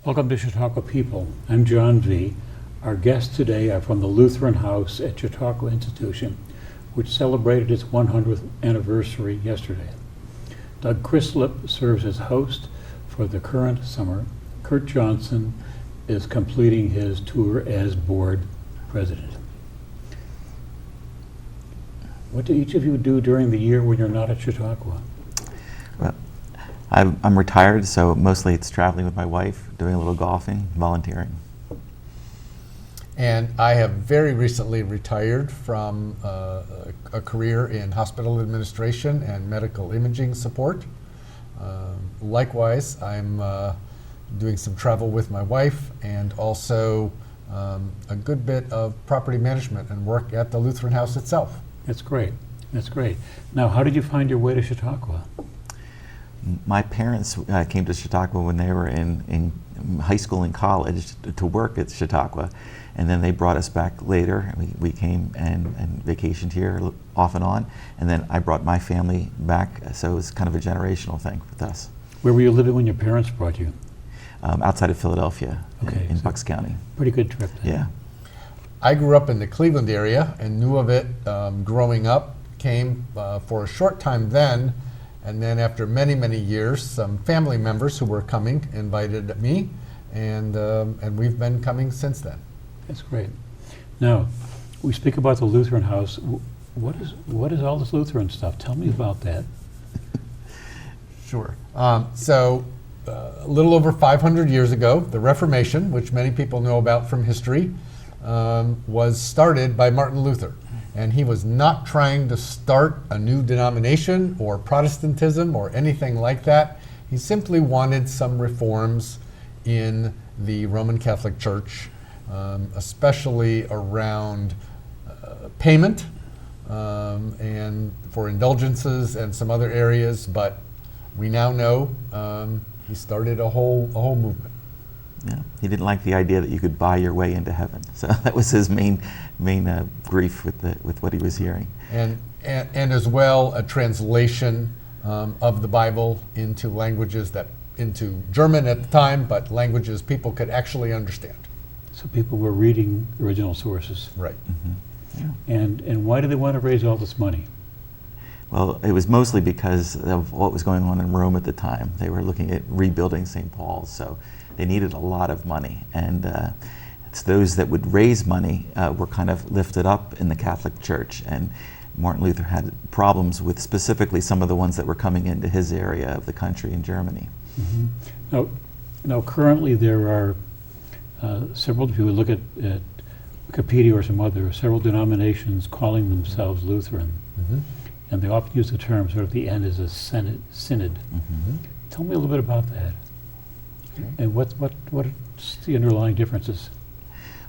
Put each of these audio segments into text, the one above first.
Welcome to Chautauqua People. I'm John V. Our guests today are from the Lutheran House at Chautauqua Institution, which celebrated its 100th anniversary yesterday. Doug Kirsop serves as host for the current summer. Kurt Johnson is completing his tour as board president. What do each of you do during the year when you're not at Chautauqua? Well, I'm retired, so mostly it's traveling with my wife, doing a little golfing, volunteering. And I have very recently retired from a career in hospital administration and medical imaging support. Likewise, I'm doing some travel with my wife and also a good bit of property management and work at the Lutheran House itself. That's great. That's great. Now, how did you find your way to Chautauqua? My parents came to Chautauqua when they were in high school and college to work at Chautauqua, and then they brought us back later. We came and vacationed here off and on, and then I brought my family back, so it was kind of a generational thing with us. Where were you living when your parents brought you? Outside of Philadelphia, Okay, in so Bucks County. Pretty good trip then. Yeah. I grew up in the Cleveland area and knew of it growing up, came for a short time then, and then after many, many years, some family members who were coming invited me, and we've been coming since then. That's great. Now, we speak about the Lutheran House. What is all this Lutheran stuff? Tell me about that. Sure. So a little over 500 years ago, the Reformation, which many people know about from history, was started by Martin Luther. And he was not trying to start a new denomination or Protestantism or anything like that. He simply wanted some reforms in the Roman Catholic Church, especially around payment and for indulgences and some other areas. But we now know he started a whole movement. Yeah, he didn't like the idea that you could buy your way into heaven. So that was his main grief with what he was hearing. And as well a translation of the Bible into languages into German at the time, but languages people could actually understand. So people were reading original sources. Right. Mm-hmm. Yeah. And why do they want to raise all this money? Well, it was mostly because of what was going on in Rome at the time. They were looking at rebuilding St. Paul's, so they needed a lot of money. And it's those that would raise money were kind of lifted up in the Catholic Church. And Martin Luther had problems with specifically some of the ones that were coming into his area of the country in Germany. Mm-hmm. Now, currently there are several, if you would look at Wikipedia or some other, several denominations calling themselves Lutheran. Mm-hmm. And they often use the term sort of the end as a synod. Mm-hmm. Tell me a little bit about that. Okay. And what's the underlying differences?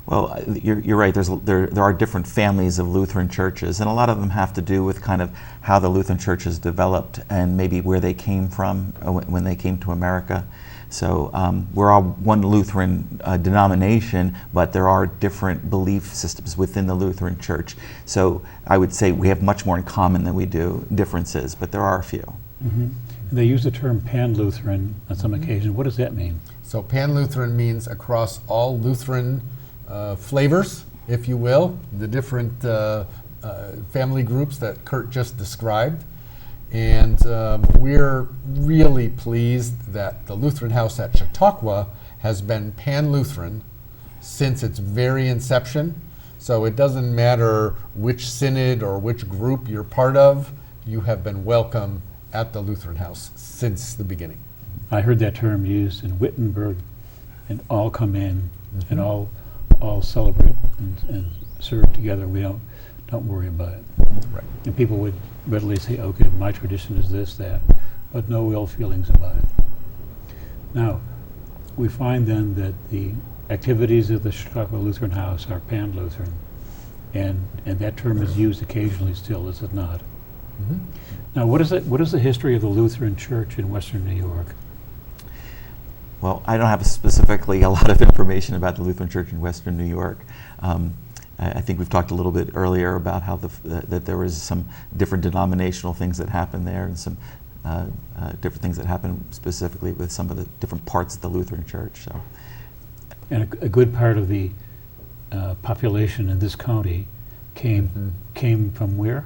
Well, you're right. There are different families of Lutheran churches, and a lot of them have to do with kind of how the Lutheran church has developed and maybe where they came from when they came to America. So we're all one Lutheran denomination, but there are different belief systems within the Lutheran church. So I would say we have much more in common than we do differences, but there are a few. Mm-hmm. They use the term pan-Lutheran on some occasion. What does that mean? So pan-Lutheran means across all Lutheran flavors, if you will, the different family groups that Kurt just described. And we're really pleased that the Lutheran House at Chautauqua has been pan-Lutheran since its very inception. So it doesn't matter which synod or which group you're part of, you have been welcome at the Lutheran House since the beginning. I heard that term used in Wittenberg, and all come in and all celebrate and serve together. We don't worry about it. Right. And people would readily say, okay, my tradition is this, that, but no ill feelings about it. Now, we find then that the activities of the Chautauqua Lutheran House are pan-Lutheran, and that term is used occasionally still, is it not? Mm-hmm. Now, what is the history of the Lutheran Church in Western New York? Well, I don't have specifically a lot of information about the Lutheran Church in Western New York. I think we've talked a little bit earlier about how that there was some different denominational things that happened there, and some different things that happened specifically with some of the different parts of the Lutheran Church. So. And a good part of the population in this county came from where?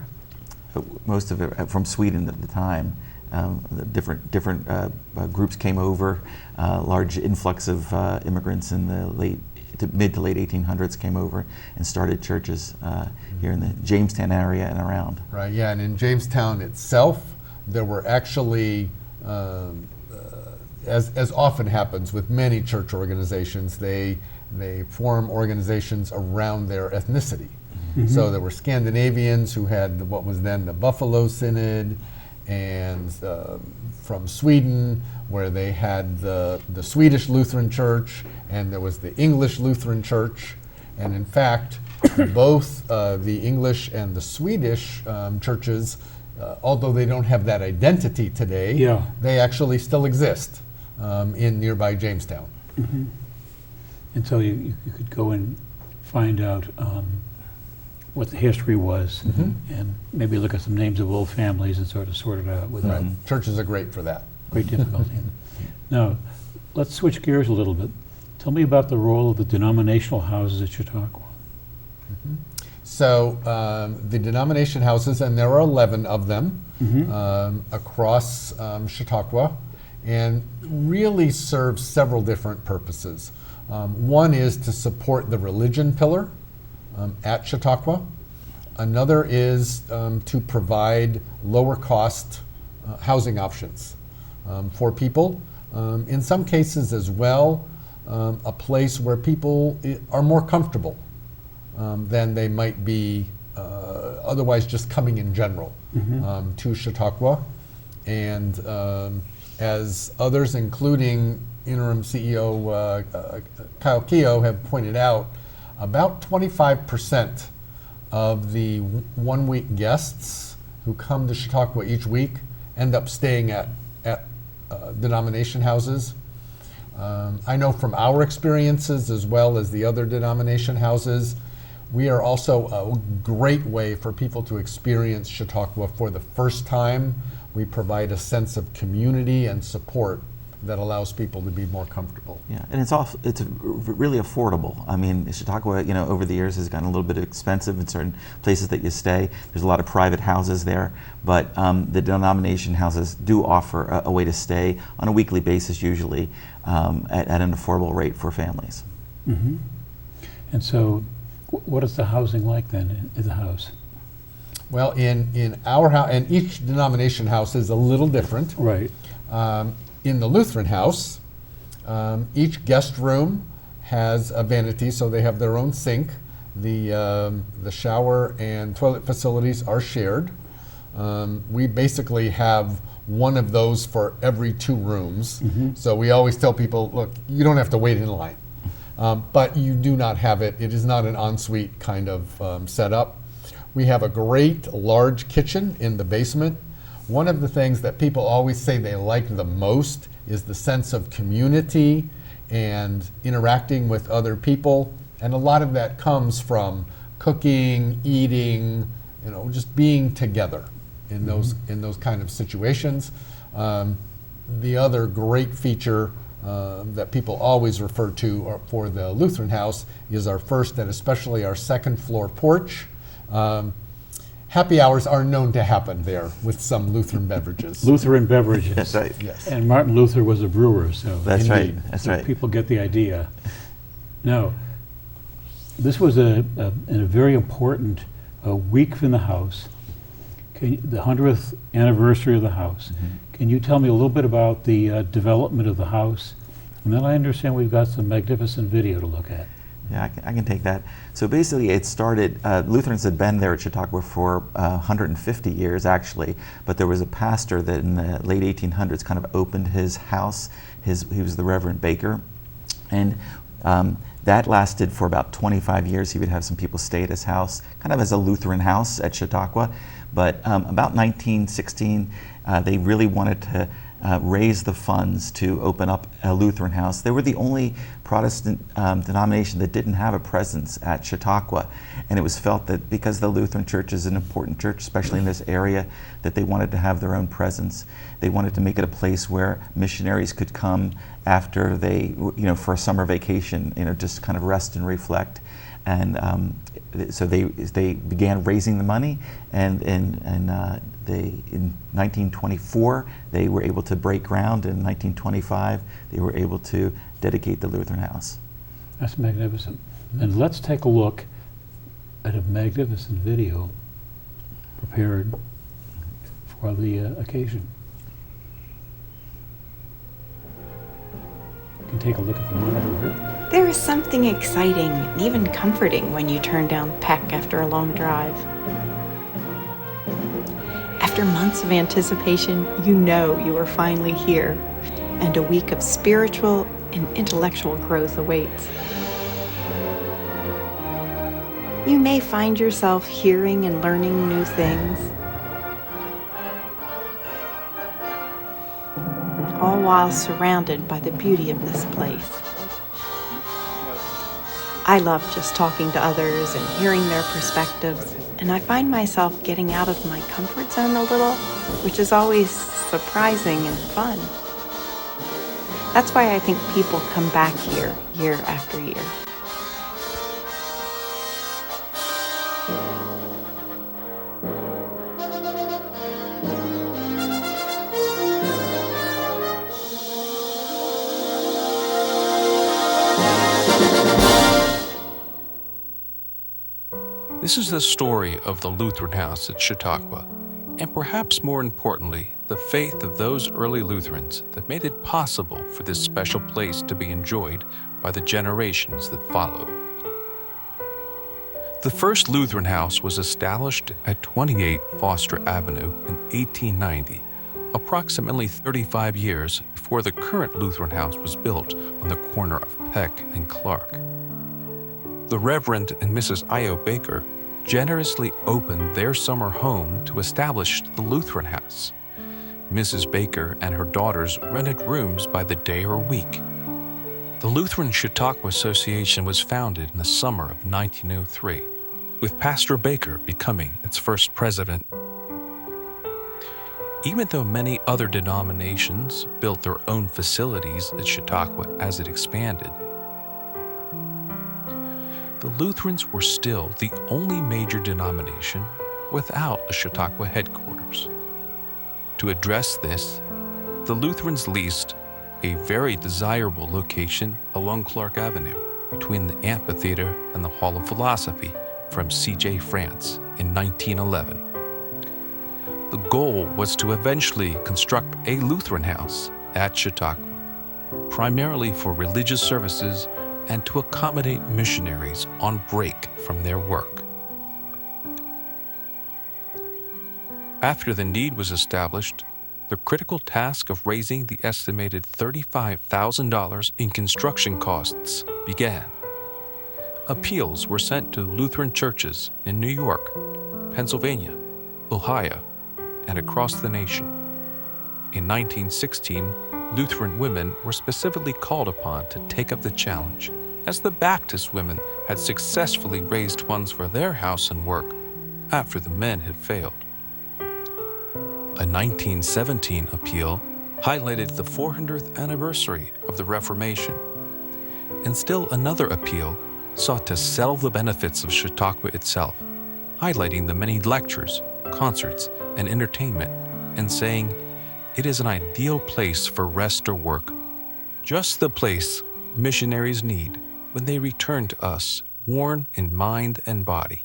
Most of it from Sweden at the time. The different groups came over. Large influx of immigrants in the mid to late 1800s came over and started churches here in the Jamestown area and around. Right. Yeah, and in Jamestown itself, there were actually, as often happens with many church organizations, they form organizations around their ethnicity. So there were Scandinavians who had what was then the Buffalo Synod, and from Sweden, where they had the Swedish Lutheran Church, and there was the English Lutheran Church. And in fact, both the English and the Swedish churches, although they don't have that identity today, they actually still exist in nearby Jamestown. And so you could go and find out what the history was, and maybe look at some names of old families and sort of sort it out without Churches are great for that. great difficulty. Now, let's switch gears a little bit. Tell me about the role of the denominational houses at Chautauqua. So the denomination houses, and there are 11 of them across Chautauqua, and really serve several different purposes. One is to support the religion pillar at Chautauqua. Another is to provide lower cost housing options for people. In some cases as well, a place where people are more comfortable than they might be otherwise just coming in general to Chautauqua. And as others, including interim CEO Kyle Keogh, have pointed out, about 25% of the one-week guests who come to Chautauqua each week end up staying at denomination houses. I know from our experiences, as well as the other denomination houses, we are also a great way for people to experience Chautauqua for the first time. We provide a sense of community and support that allows people to be more comfortable. Yeah, and it's really affordable. I mean, Chautauqua, over the years has gotten a little bit expensive in certain places that you stay. There's a lot of private houses there, but the denomination houses do offer a way to stay on a weekly basis, usually at an affordable rate for families. And so, what is the housing like then in the house? Well, in our house, and each denomination house is a little different. Right. In the Lutheran house, each guest room has a vanity, so they have their own sink. The shower and toilet facilities are shared. We basically have one of those for every 2 rooms. So we always tell people, look, you don't have to wait in line. But you do not have it. It is not an ensuite kind of setup. We have a great large kitchen in the basement. One of the things that people always say they like the most is the sense of community and interacting with other people. And a lot of that comes from cooking, eating, just being together in those kind of situations. The other great feature that people always refer to for the Lutheran house is our first and especially our second floor porch. Happy hours are known to happen there with some Lutheran beverages. Lutheran beverages. That's right. Yes. And Martin Luther was a brewer, so That's Indeed. right. That's so right. people get the idea. Now, this was a very important week in the house, the 100th anniversary of the house. Can you tell me a little bit about the development of the house? And then I understand we've got some magnificent video to look at. Yeah, I can take that. So basically it started, Lutherans had been there at Chautauqua for 150 years actually, but there was a pastor that in the late 1800s kind of opened his house. He was the Reverend Baker, and that lasted for about 25 years. He would have some people stay at his house, kind of as a Lutheran house at Chautauqua. But about 1916, they really wanted to raise the funds to open up a Lutheran house. They were the only Protestant denomination that didn't have a presence at Chautauqua, and it was felt that because the Lutheran Church is an important church, especially in this area, that they wanted to have their own presence. They wanted to make it a place where missionaries could come after they, for a summer vacation, just kind of rest and reflect. And so they began raising the money, and in 1924 they were able to break ground. In 1925 they were able to dedicate the Lutheran house. That's magnificent. And let's take a look at a magnificent video prepared for the occasion. You can take a look at the monitor here. There is something exciting and even comforting when you turn down Peck after a long drive. After months of anticipation, you know you are finally here, and a week of spiritual and intellectual growth awaits. You may find yourself hearing and learning new things, all while surrounded by the beauty of this place. I love just talking to others and hearing their perspectives, and I find myself getting out of my comfort zone a little, which is always surprising and fun. That's why I think people come back here year after year. This is the story of the Lutheran house at Chautauqua, and perhaps more importantly, the faith of those early Lutherans that made it possible for this special place to be enjoyed by the generations that followed. The first Lutheran house was established at 28 Foster Avenue in 1890, approximately 35 years before the current Lutheran house was built on the corner of Peck and Clark. The Reverend and Mrs. I.O. Baker generously opened their summer home to establish the Lutheran house. Mrs. Baker and her daughters rented rooms by the day or week. The Lutheran Chautauqua Association was founded in the summer of 1903, with Pastor Baker becoming its first president. Even though many other denominations built their own facilities at Chautauqua as it expanded, the Lutherans were still the only major denomination without a Chautauqua headquarters. To address this, the Lutherans leased a very desirable location along Clark Avenue between the amphitheater and the Hall of Philosophy from C.J. France in 1911. The goal was to eventually construct a Lutheran house at Chautauqua, primarily for religious services and to accommodate missionaries on break from their work. After the need was established, the critical task of raising the estimated $35,000 in construction costs began. Appeals were sent to Lutheran churches in New York, Pennsylvania, Ohio, and across the nation. In 1916, Lutheran women were specifically called upon to take up the challenge, as the Baptist women had successfully raised funds for their house and work after the men had failed. A 1917 appeal highlighted the 400th anniversary of the Reformation, and still another appeal sought to sell the benefits of Chautauqua itself, highlighting the many lectures, concerts, and entertainment, and saying, "It is an ideal place for rest or work, just the place missionaries need when they return to us, worn in mind and body."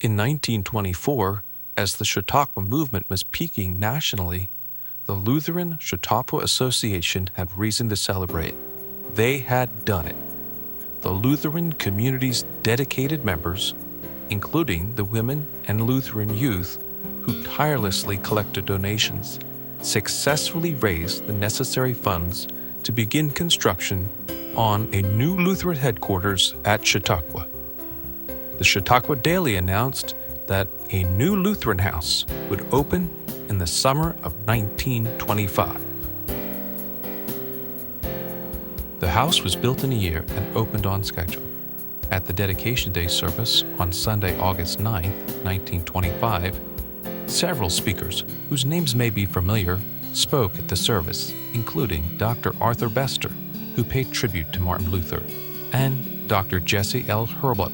In 1924, as the Chautauqua movement was peaking nationally, the Lutheran Chautauqua Association had reason to celebrate. They had done it. The Lutheran community's dedicated members, including the women and Lutheran youth who tirelessly collected donations, successfully raised the necessary funds to begin construction on a new Lutheran headquarters at Chautauqua. The Chautauqua Daily announced that a new Lutheran house would open in the summer of 1925. The house was built in a year and opened on schedule. At the Dedication Day service on Sunday, August 9, 1925, several speakers, whose names may be familiar, spoke at the service, including Dr. Arthur Bester, who paid tribute to Martin Luther, and Dr. Jesse L. Hurlbut,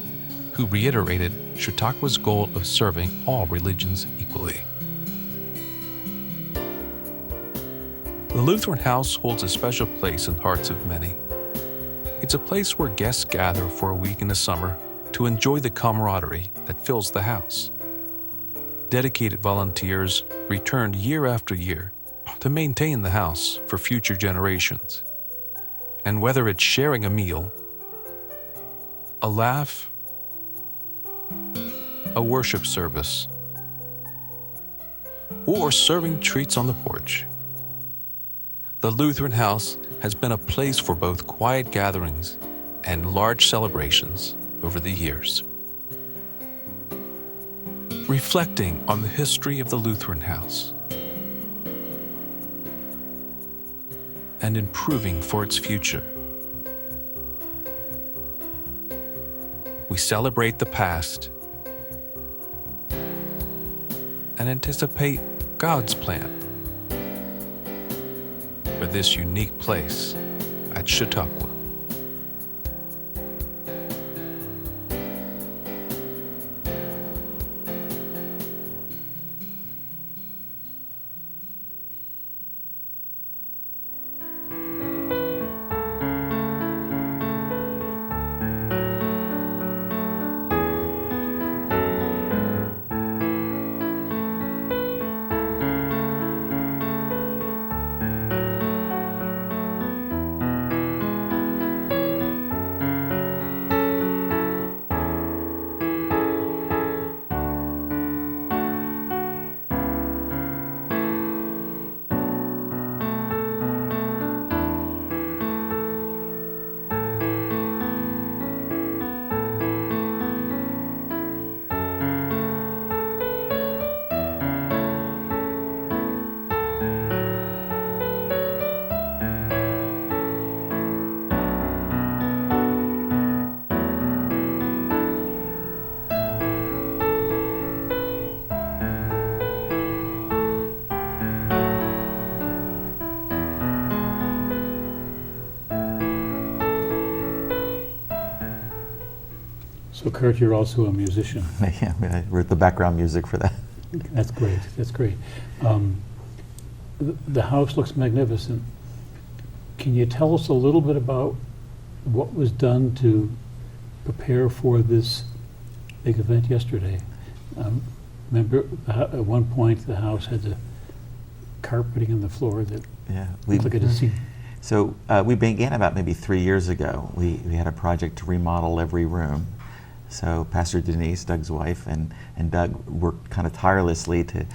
who reiterated Chautauqua's goal of serving all religions equally. The Lutheran House holds a special place in the hearts of many. It's a place where guests gather for a week in the summer to enjoy the camaraderie that fills the house. Dedicated volunteers returned year after year to maintain the house for future generations. And whether it's sharing a meal, a laugh, a worship service, or serving treats on the porch, the Lutheran House has been a place for both quiet gatherings and large celebrations over the years. Reflecting on the history of the Lutheran House and improving for its future, we celebrate the past and anticipate God's plan for this unique place at Chautauqua. So Kurt, you're also a musician. Yeah, I wrote the background music for that. That's great, that's great. The house looks magnificent. Can you tell us a little bit about what was done to prepare for this big event yesterday? Remember, at one point, the house had the carpeting on the floor that Yeah, looked like a scene. So we began about maybe 3 years ago. We had a project to remodel every room. So Pastor Denise, Doug's wife, and Doug worked kind of tirelessly to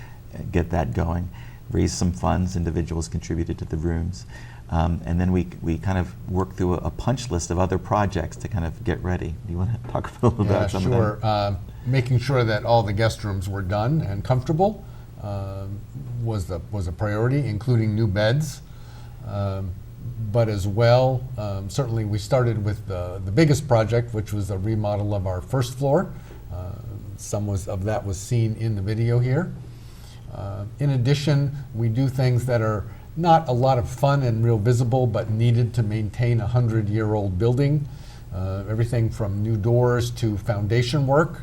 get that going, raise some funds, individuals contributed to the rooms. And then we kind of worked through a punch list of other projects to kind of get ready. Do you want to talk a little about some of them? Sure. Making sure that all the guest rooms were done and comfortable was a priority, including new beds. But as well, certainly we started with the biggest project, which was a remodel of our first floor. Some of that was seen in the video here. In addition, we do things that are not a lot of fun and real visible, but needed to maintain a 100-year-old building. Everything from new doors to foundation work,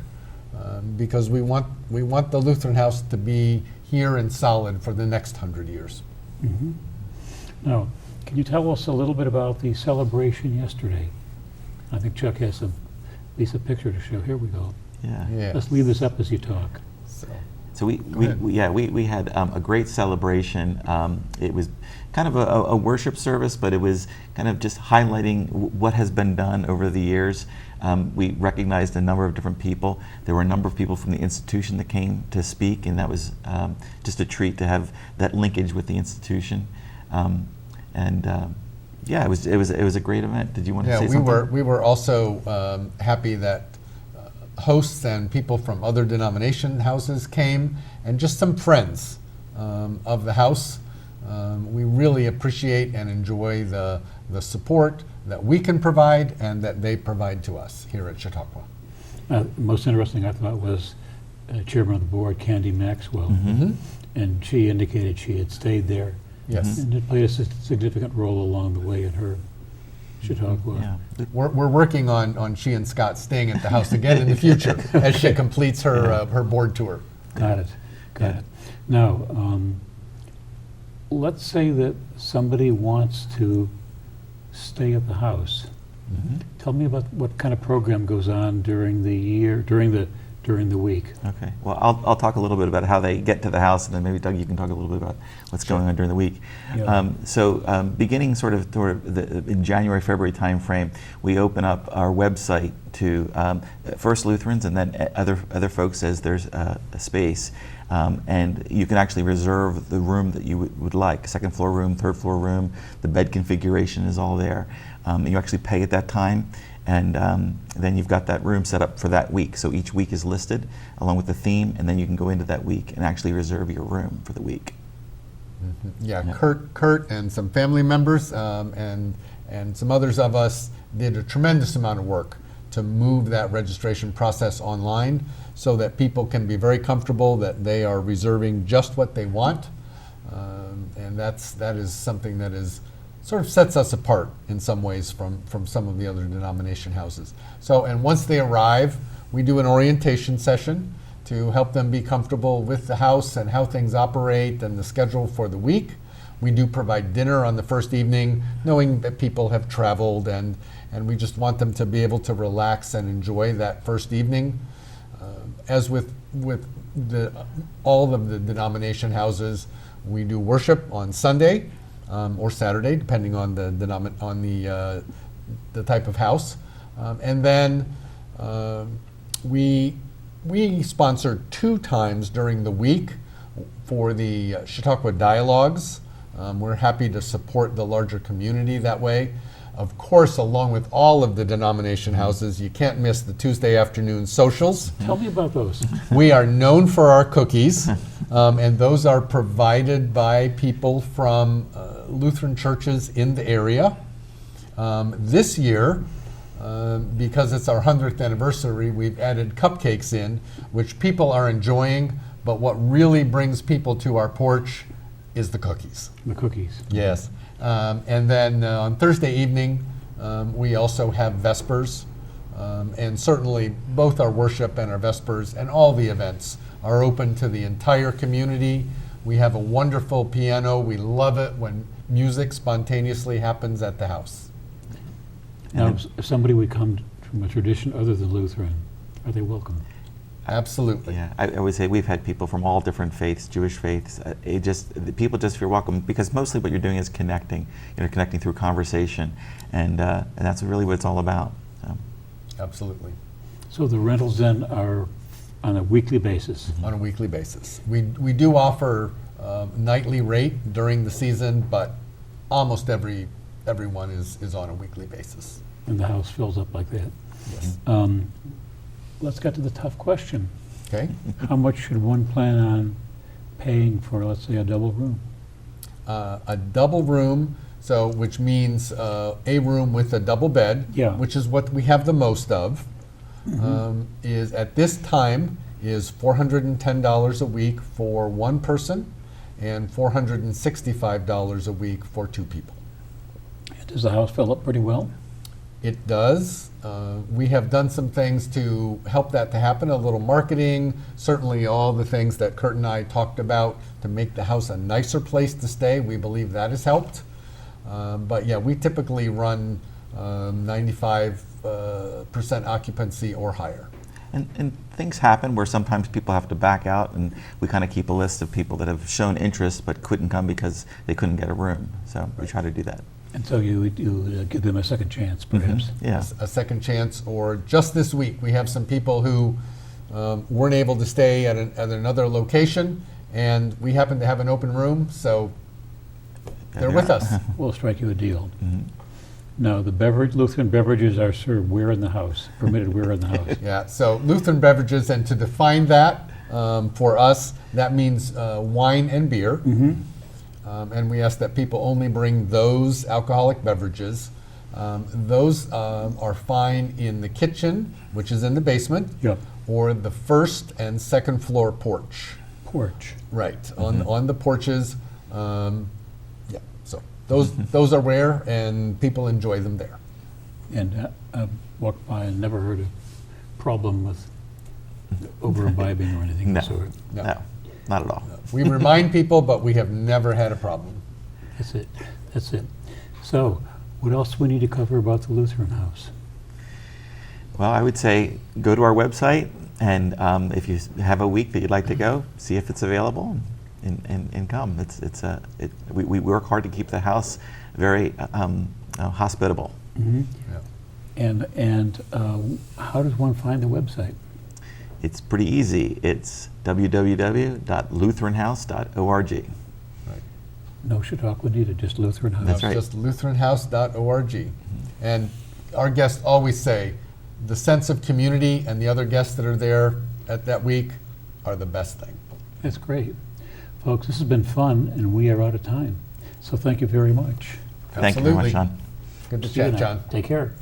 because we want the Lutheran House to be here and solid for the next 100 years. Mm-hmm. Now, can you tell us a little bit about the celebration yesterday? I think Chuck has at least a picture to show. Here we go. Yeah. Let's leave this up as you talk. So we had a great celebration. It was kind of a worship service, but it was kind of just highlighting what has been done over the years. We recognized a number of different people. There were a number of people from the institution that came to speak, and that was just a treat to have that linkage with the institution. Yeah, it was a great event. Did you want to say something? Yeah, we were also happy that hosts and people from other denomination houses came, and just some friends of the house. We really appreciate and enjoy the support that we can provide and that they provide to us here at Chautauqua. Most interesting I thought was Chairman of the Board, Candy Maxwell. And she indicated she had stayed there. Yes. And it played a significant role along the way in her Chautauqua. Yeah. We're working on she and Scott staying at the house again in the future as she completes her board tour. Got it. Got it. Now, let's say that somebody wants to stay at the house. Tell me about what kind of program goes on during the year, during the week. Okay. Well, I'll talk a little bit about how they get to the house, and then maybe Doug, you can talk a little bit about what's going on during the week. Yeah. Beginning sort of in January, February timeframe, we open up our website to first Lutherans and then other folks as there's a space. And you can actually reserve the room that you would like, second floor room, third floor room. The bed configuration is all there. You actually pay at that time, and then you've got that room set up for that week. So each week is listed along with the theme, and then you can go into that week and actually reserve your room for the week. Yeah, Kurt and some family members and some others of us did a tremendous amount of work to move that registration process online so that people can be very comfortable that they are reserving just what they want. And that is something that is sort of sets us apart in some ways from some of the other denomination houses. So, and once they arrive, we do an orientation session to help them be comfortable with the house and how things operate and the schedule for the week. We do provide dinner on the first evening, knowing that people have traveled, and we just want them to be able to relax and enjoy that first evening. As with all of the denomination houses, we do worship on Sunday or Saturday, depending on the type of house, and then we sponsor 2 times during the week for the Chautauqua Dialogues. We're happy to support the larger community that way. Of course, along with all of the denomination houses, you can't miss the Tuesday afternoon socials. Tell me about those. We are known for our cookies, and those are provided by people from Lutheran churches in the area. This year, because it's our 100th anniversary, we've added cupcakes in, which people are enjoying, but what really brings people to our porch is the cookies. The cookies. Yes. And then on Thursday evening, we also have Vespers. And certainly both our worship and our Vespers and all the events are open to the entire community. We have a wonderful piano. We love it when music spontaneously happens at the house. Now, if somebody would come from a tradition other than Lutheran, are they welcome? Absolutely. Yeah, I would say we've had people from all different faiths, Jewish faiths. The people just feel welcome because mostly what you're doing is connecting. You're connecting through conversation, and that's really what it's all about. So. Absolutely. So the rentals then are on a weekly basis? On a weekly basis. We do offer nightly rate during the season, but almost everyone is on a weekly basis. And the house fills up like that? Yes. Let's get to the tough question. Okay. How much should one plan on paying for, let's say, a double room? A double room, so which means a room with a double bed, Yeah. which is what we have the most of, is at this time is $410 a week for one person and $465 a week for 2 people. Does the house fill up pretty well? It does. We have done some things to help that to happen, a little marketing, certainly all the things that Kurt and I talked about to make the house a nicer place to stay. We believe that has helped. But yeah, we typically run 95% occupancy or higher. And things happen where sometimes people have to back out, and we kind of keep a list of people that have shown interest but couldn't come because they couldn't get a room. So we try to do that. And so you give them a second chance, perhaps? Yeah. A second chance, or just this week, we have some people who weren't able to stay at another location, and we happen to have an open room, so they're with us. We'll strike you a deal. Now, the Lutheran beverages are served where in the house? Permitted where in the house? Yeah, so Lutheran beverages, and to define that, For us, that means wine and beer. And we ask that people only bring those alcoholic beverages. Those are fine in the kitchen, which is in the basement, Yep. or the first and second floor porch. Porch. Right, on the porches. Yeah, so those are rare, and people enjoy them there. And I've walked by and never heard a problem with over imbibing or anything of No, the sort. no, not at all. We remind people, but we have never had a problem. That's it. That's it. So, what else do we need to cover about the Lutheran House? Well, I would say go to our website, and if you have a week that you'd like to go, see if it's available, and come. We work hard to keep the house very hospitable. Yeah. And how does one find the website? It's pretty easy. It's www.lutheranhouse.org. Right. No Chautauqua needed, just Lutheran House. That's No, right. just lutheranhouse.org. And our guests always say the sense of community and the other guests that are there at that week are the best thing. That's great. Folks, this has been fun, and we are out of time. So thank you very much. Thank you very much, Absolutely. John. Good to See you chat, now. John. Take care.